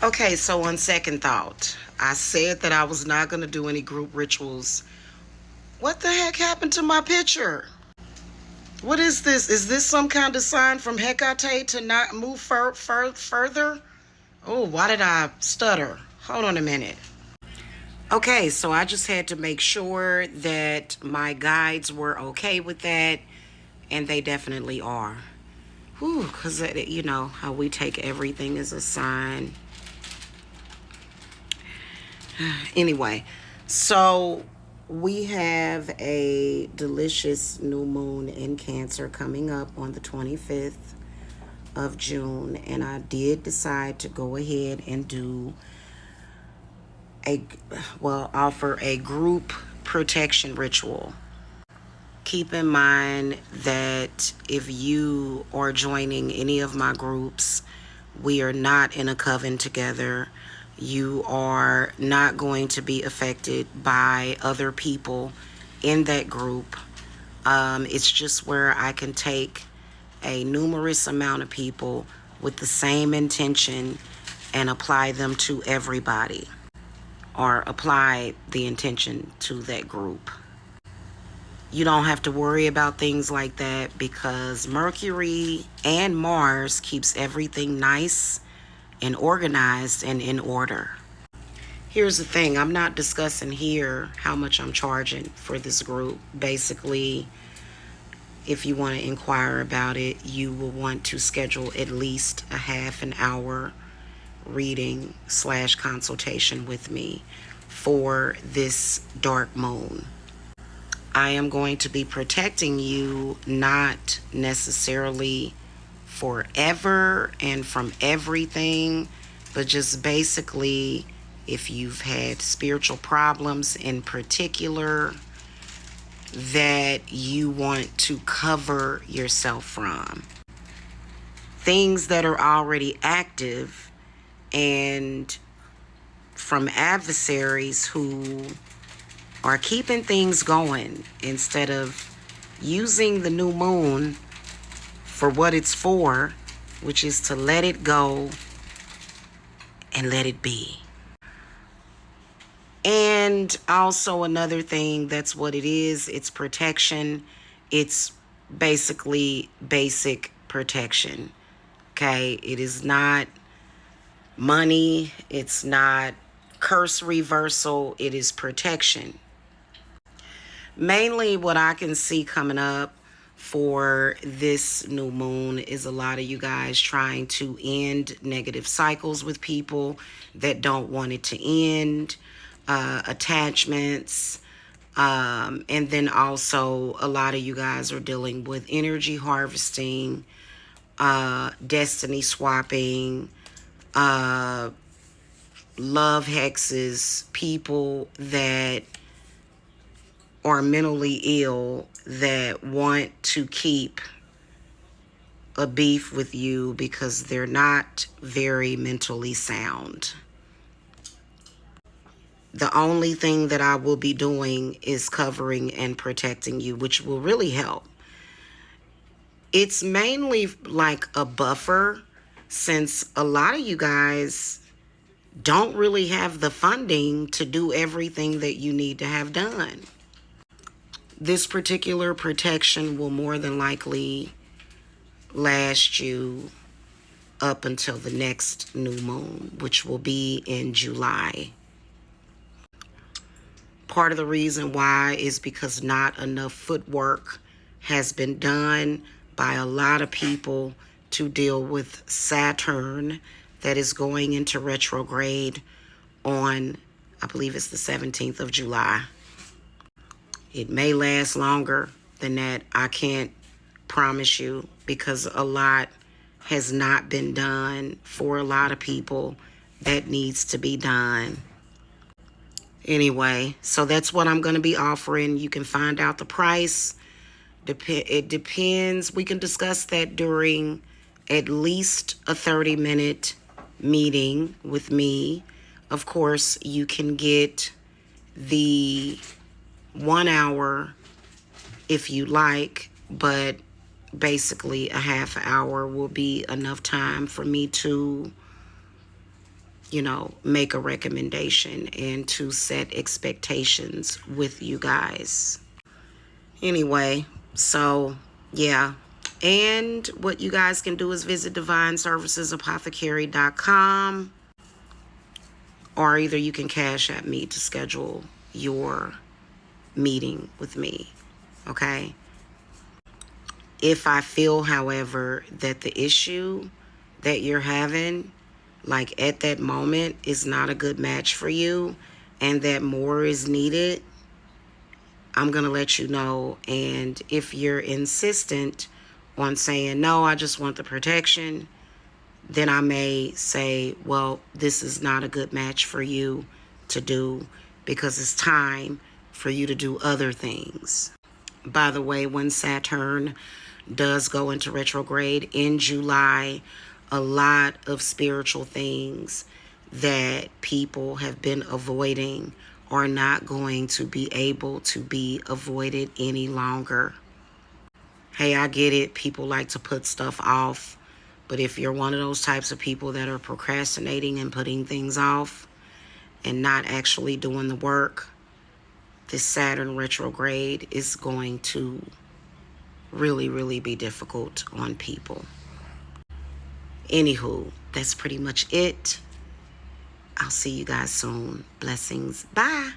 Okay, so on second thought, I said that I was not going to do any group rituals. What the heck happened to my picture? What is this? Is this some kind of sign from Hecate to not move further? Oh, why did I stutter? Hold on a minute. Okay, so I just had to make sure that my guides were okay with that, and they definitely are. Whew, because you know how we take everything as a sign. Anyway, so we have a delicious new moon in Cancer coming up on the 25th of June, and I did decide to go ahead and do a offer a group protection ritual. Keep in mind that if you are joining any of my groups, we are not in a coven together. You are not going to be affected by other people in that group. It's just where I can take a numerous amount of people with the same intention and apply them to everybody, or apply the intention to that group. You don't have to worry about things like that because Mercury and Mars keeps everything nice and organized and in order. Here's the thing, I'm not discussing here how much I'm charging for this group. Basically, if you want to inquire about it, you will want to schedule at least a half an hour reading / consultation with me for this dark moon. I am going to be protecting you, not necessarily forever and from everything, but just basically if you've had spiritual problems in particular that you want to cover yourself from. Things that are already active, and from adversaries who are keeping things going instead of using the new moon for what it's for, which is to let it go and let it be. And also another thing, that's what it is. It's protection. It's basically basic protection. Okay? It is not money. It's not curse reversal. It is protection. Mainly what I can see coming up for this new moon is a lot of you guys trying to end negative cycles with people that don't want it to end, attachments, and then also a lot of you guys are dealing with energy harvesting, destiny swapping, love hexes, people that are mentally ill that want to keep a beef with you because they're not very mentally sound. The only thing that I will be doing is covering and protecting you, which will really help. It's mainly like a buffer, since a lot of you guys don't really have the funding to do everything that you need to have done. This particular protection will more than likely last you up until the next new moon, which will be in July. Part of the reason why is because not enough footwork has been done by a lot of people to deal with Saturn that is going into retrograde on, I believe it's the 17th of July. It may last longer than that. I can't promise you, because a lot has not been done for a lot of people that needs to be done. Anyway, so that's what I'm going to be offering. You can find out the price. It depends. We can discuss that during at least a 30-minute meeting with me. Of course, you can get the 1 hour if you like, but basically a half hour will be enough time for me to make a recommendation and to set expectations with you guys. Anyway, so yeah. And what you guys can do is visit divineservicesapothecary.com, or either you can cash at me to schedule your meeting with me. Okay? If I feel, however, that the issue that you're having, like at that moment, is not a good match for you and that more is needed, I'm going to let you know. And if you're insistent on saying, no, I just want the protection, then I may say, well, this is not a good match for you to do because it's time for you to do other things. By the way, when Saturn does go into retrograde in July, a lot of spiritual things that people have been avoiding are not going to be able to be avoided any longer. Hey, I get it. People like to put stuff off. But if you're one of those types of people that are procrastinating and putting things off and not actually doing the work, this Saturn retrograde is going to really, really be difficult on people. Anywho, that's pretty much it. I'll see you guys soon. Blessings. Bye.